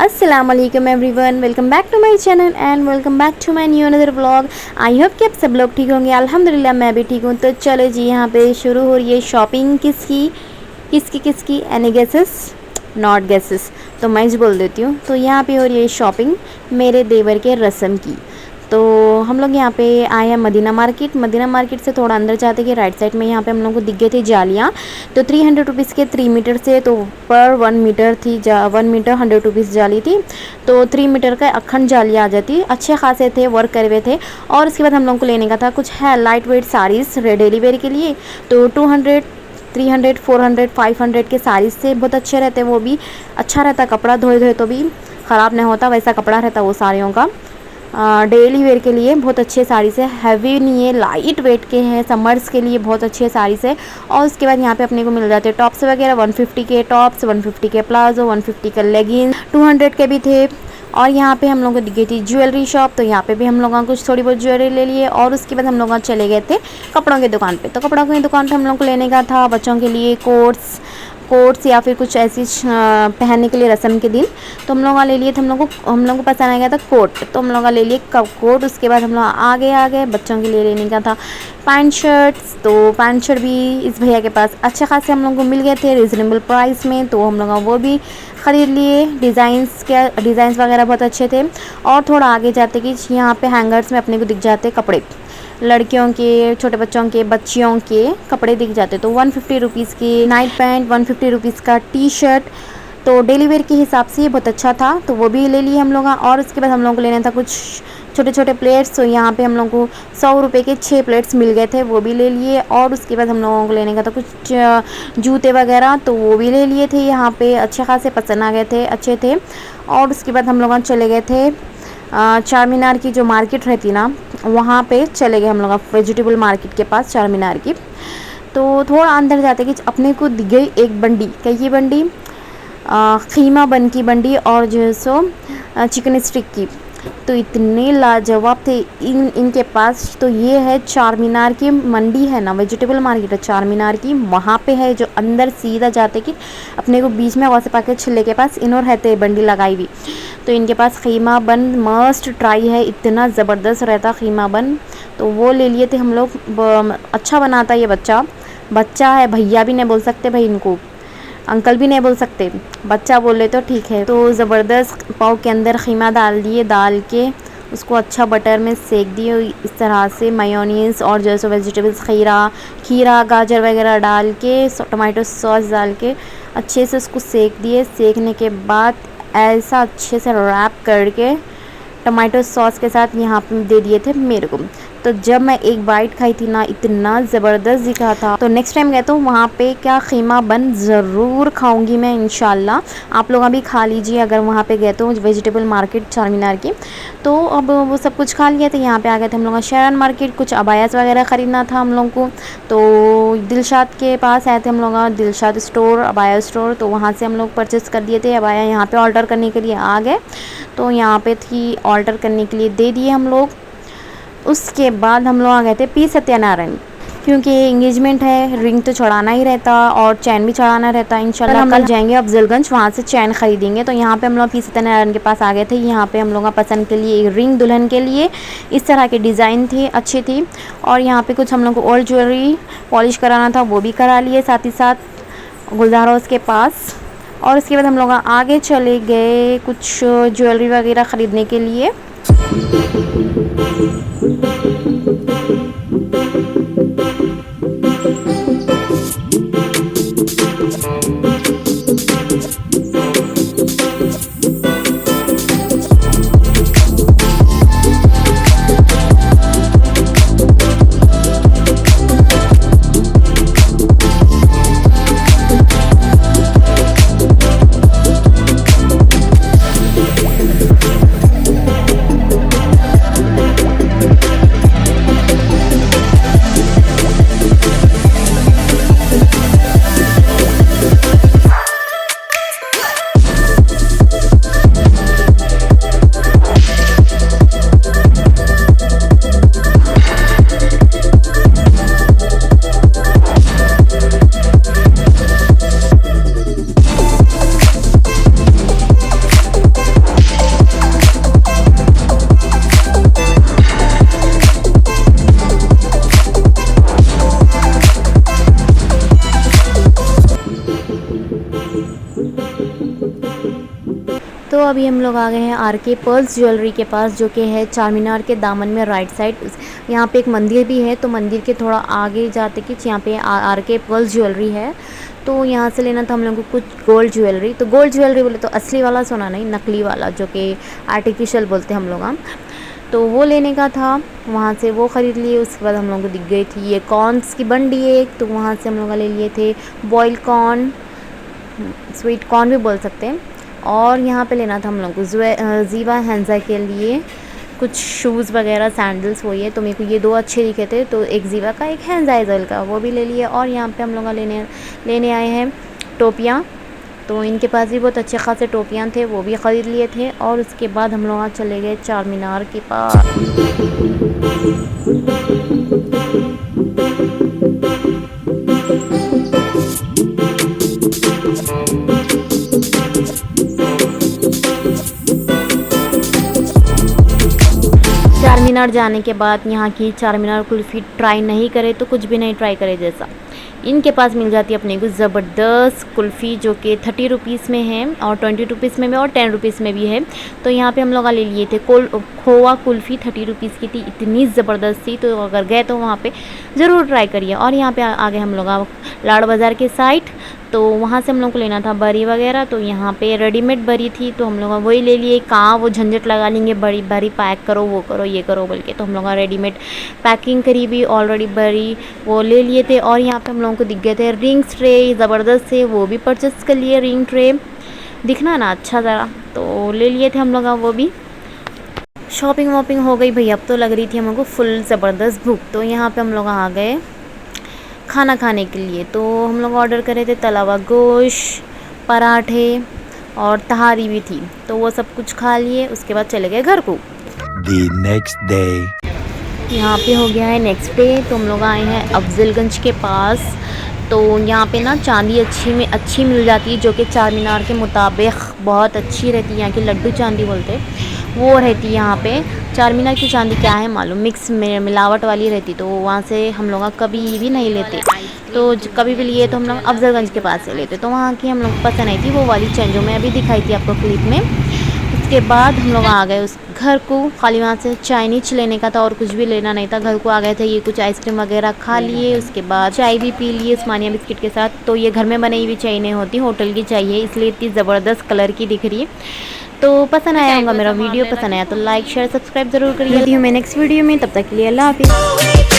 अस्सलाम वालेकुम everyone, welcome back to my channel and welcome back to my new another vlog. I hope कि आप सब लोग ठीक होंगे। अल्हम्दुलिल्लाह मैं भी ठीक हूँ। तो चलो जी, यहाँ पे शुरू हो रही है शॉपिंग। किसकी एनी गेसेस? नॉट गेसेस, तो मैं ही बोल देती हूँ। तो यहाँ पे हो रही है शॉपिंग मेरे देवर के रस्म की। तो हम लोग यहाँ पे आए हैं मदीना मार्केट से थोड़ा अंदर जाते कि राइट साइड में यहाँ पे हम लोग को दिख गए थे जालियाँ। तो 300 रुपीज़ के 3 मीटर से, तो पर 1 मीटर थी 1 मीटर 100 रुपीज़ जाली थी। तो 3 मीटर का अखंड जाली आ जाती, अच्छे खासे थे, वर्क करे हुए थे। और उसके बाद हम लोग को लेने का था कुछ है light weight saris daily wear के लिए। तो 200 300 400 500 के साड़ीज़ से बहुत अच्छे रहते, वो भी अच्छा रहता, कपड़ा धोए तो भी ख़राब नहीं होता, वैसा कपड़ा रहता वो साड़ियों का। डेली वेयर के लिए बहुत अच्छे साड़ी से, हैवी नहीं है, लाइट वेट के हैं, समर्स के लिए बहुत अच्छे साड़ी से। और उसके बाद यहाँ पे अपने को मिल जाते हैं टॉप्स वगैरह, 150 के टॉप्स, 150 के प्लाजो, 150 के लेगिंग्स, 200 के भी थे। और यहाँ पे हम लोगों को दिख गई थी ज्वेलरी शॉप, तो यहाँ पे भी हम लोगों कुछ थोड़ी बहुत ज्वेलरी ले लिए। और उसके बाद हम लोग चले गए थे कपड़ों की दुकान पे। तो कपड़ों की दुकान पे हम लोग को लेने का था बच्चों के लिए कोट्स या फिर कुछ ऐसी पहनने के लिए रस्म के दिन। तो हम लोग ले लिए थे, हम लोग को पसंद आ गया था कोट, तो हम लोग ले लिए कोट। उसके बाद हम लोग आगे बच्चों के लिए लेने का था पैंट शर्ट्स। तो पैंट शर्ट भी इस भैया के पास अच्छे खासे हम लोग को मिल गए थे रिजनेबल प्राइस में, तो हम लोग वो भी ख़रीद लिए। डिज़ाइंस वगैरह बहुत अच्छे थे। और थोड़ा आगे जाते कि यहाँ पे हैंगर्स में अपने को दिख जाते कपड़े, लड़कियों के, छोटे बच्चों के, बच्चियों के कपड़े दिख जाते। तो 150 रुपीज़ की नाइट पैंट, 150 रुपीज़ का टी शर्ट, तो डेली वेयर के हिसाब से ये बहुत अच्छा था, तो वो भी ले लिए हम लोग। और उसके बाद हम लोग को लेना था कुछ छोटे छोटे प्लेट्स। तो यहाँ पे हम लोग को 100 रुपये के 6 प्लेट्स मिल गए थे, वो भी ले लिए। और उसके बाद हम लोगों को लेने का था कुछ जूते वगैरह, तो वो भी ले लिए थे। यहाँ पे अच्छे खासे पसंद आ गए थे, अच्छे थे। और उसके बाद हम लोग चले गए थे चार मीनार की जो मार्केट रहती ना, वहाँ पे चले गए हम लोग वेजिटेबल मार्केट के पास, चार मीनार की। तो थोड़ा अंदर जाते कि अपने को दिख गई एक बंडी, क्या ये बंडी कीमा बन की बंडी और जो है सो चिकन स्टिक की। तो इतने लाजवाब थे इनके पास। तो ये है चार मीनार की मंडी है ना, वेजिटेबल मार्केट है चार मीनार की, वहाँ पे है जो अंदर सीधा जाते कि अपने को बीच में वैसे पाके छिले के पास इन्हों रहते बंडी लगाई हुई। तो इनके पास कीमा बन मस्ट ट्राई है, इतना ज़बरदस्त रहता कीमा बन, तो वो ले लिए थे हम लोग। अच्छा बनाता ये बच्चा है, भैया भी नहीं बोल सकते भाई इनको, अंकल भी नहीं बोल सकते, बच्चा बोले तो ठीक है। तो ज़बरदस्त पाव के अंदर कीमा डाल दिए, डाल के उसको अच्छा बटर में सेक दिए इस तरह से, मेयोनीज़ और जैसे वेजिटेबल्स खीरा गाजर वगैरह डाल के, टमाटो सॉस डाल के अच्छे से उसको सेक दिए। सेकने के बाद ऐसा अच्छे से रैप करके टमाटो सॉस के साथ यहाँ पे दे दिए थे मेरे को। तो जब मैं एक बाइट खाई थी ना, इतना ज़बरदस्त दिखा था। तो नेक्स्ट टाइम गए तो वहाँ पे क्या कीमा बन ज़रूर खाऊंगी मैं इंशाल्लाह। आप लोग अभी खा लीजिए अगर वहाँ पे गए तो वेजिटेबल मार्केट चार मीनार की। तो अब वो सब कुछ खा लिया था। यहाँ पे आ गए थे हम लोग शेरन मार्केट, कुछ अबायास वगैरह ख़रीदना था हम लोग को। तो दिलशाद के पास आए थे हम लोग, दिलशाद स्टोर, अबाया स्टोर, तो वहाँ से हम लोग परचेज़ कर दिए थे अबाया। यहाँ पर ऑर्डर करने के लिए आ गए, तो यहाँ पर थी ऑर्डर करने के लिए दे दिए हम लोग। उसके बाद हम लोग आ गए थे पी सत्यानारायण, क्योंकि एंगेजमेंट है, रिंग तो चढ़ाना ही रहता और चैन भी चढ़ाना रहता। इंशाल्लाह हम कल जाएंगे अफजलगंज, वहाँ से चैन खरीदेंगे। तो यहाँ पे हम लोग पी सत्यानारायण के पास आ गए थे। यहाँ पे हम लोग पसंद के लिए एक रिंग दुल्हन के लिए इस तरह के डिज़ाइन थे, अच्छी थी। और यहाँ पे कुछ हम लोग को और ज्वेलरी पॉलिश कराना था, वो भी करा लिए साथ ही साथ गुलजार हाउस के पास। और उसके बाद हम लोग आगे चले गए कुछ ज्वेलरी वगैरह ख़रीदने के लिए। तो अभी हम लोग आ गए हैं आर के पर्ल्स ज्वेलरी के पास, जो कि है चार मीनार के दामन में राइट साइड। यहाँ पे एक मंदिर भी है, तो मंदिर के थोड़ा आगे जाते कि यहाँ पे आर के पर्ल्स ज्वेलरी है। तो यहाँ से लेना था हम लोग को कुछ गोल्ड ज्वेलरी। तो गोल्ड ज्वेलरी बोले तो असली वाला सोना नहीं, नकली वाला, जो कि आर्टिफिशियल बोलते हैं हम लोग। तो वो लेने का था, वहाँ से वो ख़रीद लिए। उसके बाद हम लोगों को दिख गई थी ये कॉर्न्स की बंडी एक, तो वहाँ से हम लोग ले लिए थे बॉइल्ड कॉर्न, स्वीट कॉर्न भी बोल सकते हैं। और यहाँ पे लेना था हम लोग को जीवा हैंजा के लिए कुछ शूज़ वगैरह, सैंडल्स वो ये। तो मेरे को ये 2 अच्छे दिखे थे, तो एक जीवा का, एक हैंजाइजल का, वो भी ले लिए। और यहाँ पे हम लोग लेने आए हैं टोपियाँ। तो इनके पास भी बहुत अच्छे खासे टोपियाँ थे, वो भी ख़रीद लिए थे। और उसके बाद हम लोग चले गए चार मीनार के पास। चार मीनार जाने के बाद यहाँ की चार मीनार कुल्फ़ी ट्राई नहीं करे तो कुछ भी नहीं ट्राई करे जैसा। इनके पास मिल जाती है अपने को ज़बरदस्त कुल्फ़ी, जो कि 30 रुपीज़ में है और 20 रुपीज़ में भी और 10 रुपीज़ में भी है। तो यहाँ पे हम लोग ले लिए थे खोवा कुल्फ़ी, 30 रुपीज़ की थी, इतनी ज़बरदस्त थी। तो अगर गए तो वहाँ पे ज़रूर ट्राई करिए। और यहाँ पे आ गए हम लोग लाड़ बाज़ार के साइड। तो वहाँ से हम लोग को लेना था बरी वगैरह। तो यहाँ पे रेडीमेड बरी थी, तो हम लोग वही ले लिए। कहाँ वो झंझट लगा लेंगे, बड़ी बरी पैक करो, वो करो, ये करो बोल के। तो हम लोग रेडीमेड पैकिंग करी भी ऑलरेडी बरी, वो ले लिए थे। और यहाँ पे हम लोगों को दिख गए थे रिंग्स ट्रे, ज़बरदस्त थे, वो भी परचेस कर लिए। रिंग ट्रे दिखना ना अच्छा ज़रा, तो ले लिए थे हम लोग वो भी। शॉपिंग वॉपिंग हो गई भाई, अब तो लग रही थी हम लोग को फुल ज़बरदस्त भूख। तो यहाँ पे हम लोग आ गए खाना खाने के लिए। तो हम लोग ऑर्डर करे थे तला हुआ गोश्त, पराठे और तहारी भी थी। तो वो सब कुछ खा लिए, उसके बाद चले गए घर को। The next day. यहाँ पे हो गया है नेक्स्ट डे। तो हम लोग आए हैं अफजलगंज के पास। तो यहाँ पे ना चांदी अच्छी मिल जाती है, जो कि चार मीनार के मुताबिक बहुत अच्छी रहती है। यहाँ की लड्डू चांदी बोलते वो रहती है यहाँ पे। चार मीनार की चांदी क्या है मालूम, मिक्स में मिलावट वाली रहती। तो वहाँ से हम लोग कभी भी नहीं लेते। तो कभी भी लिए तो हम लोग अफजलगंज के पास से लेते। तो वहाँ की हम लोग पसंद आई थी वो वाली चेंज, जो मैं अभी दिखाई थी आपको क्लिप में। उसके बाद हम लोग आ गए उस घर को। खाली वहाँ से चाइनीज लेने का था और कुछ भी लेना नहीं था। घर को आ गए थे, ये कुछ आइसक्रीम वगैरह खा लिए। उसके बाद चाय भी पी लिए उस्मानिया बिस्किट के साथ। तो ये घर में बनी हुई चाय नहीं होती, होटल की चाय है, इसलिए इतनी ज़बरदस्त कलर की दिख रही है। तो पसंद आया होगा मेरा वीडियो, पसंद आया तो लाइक शेयर सब्सक्राइब ज़रूर करिए। मिलती हूँ मैं नेक्स्ट वीडियो में, तब तक के लिए अल्लाह हाफिज़।